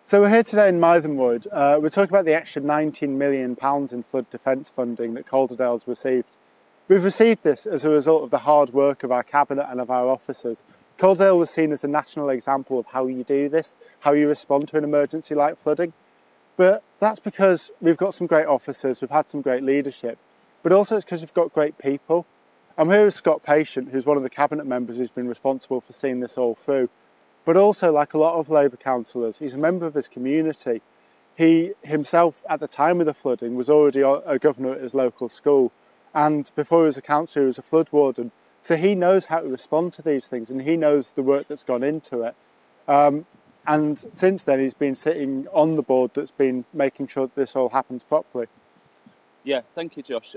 So we're here today in Mytholmroyd. We're talking about the extra £19 million in flood defence funding that Calderdale's received. We've received this as a result of the hard work of our cabinet and of our officers. Calderdale was seen as a national example of how you do this, how you respond to an emergency like flooding. But that's because we've got some great officers, we've had some great leadership, but also it's because we've got great people. I'm here with Scott Patient, who's one of the cabinet members who's been responsible for seeing this all through. But also, like a lot of Labour councillors, he's a member of his community. He himself, at the time of the flooding, was already a governor at his local school. And before he was a councillor, he was a flood warden. So he knows how to respond to these things and he knows the work that's gone into it. And since then, he's been sitting on the board that's been making sure that this all happens properly. Yeah, thank you, Josh.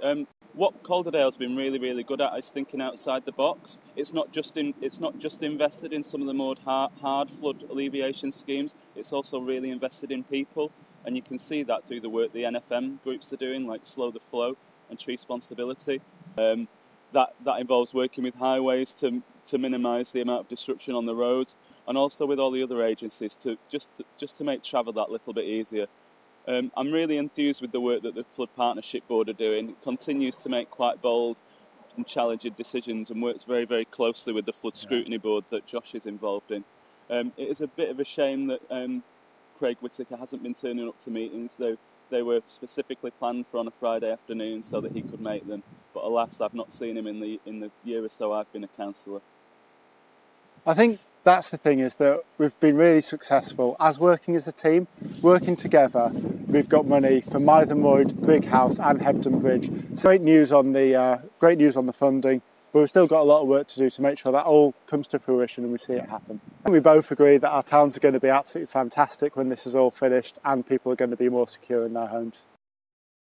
What Calderdale's been really good at is thinking outside the box. It's not just invested in some of the more hard flood alleviation schemes. It's also really invested in people, and you can see that through the work the NFM groups are doing, like Slow the Flow and Tree Responsibility. That involves working with highways to minimise the amount of disruption on the roads, and also with all the other agencies to make travel that little bit easier. I'm really enthused with the work that the Flood Partnership Board are doing. It continues to make quite bold and challenging decisions and works very closely with the Flood Scrutiny Board that Josh is involved in. It is a bit of a shame that Craig Whitaker hasn't been turning up to meetings, though they were specifically planned for on a Friday afternoon so that he could make them. But alas, I've not seen him in the year or so I've been a councillor. I think that's the thing, is that we've been really successful as working as a team, working together. We've got money for Mytholmroyd, Brighouse and Hebden Bridge. So great news on the funding, but we've still got a lot of work to do to make sure that all comes to fruition and we see it happen. And we both agree that our towns are going to be absolutely fantastic when this is all finished and people are going to be more secure in their homes.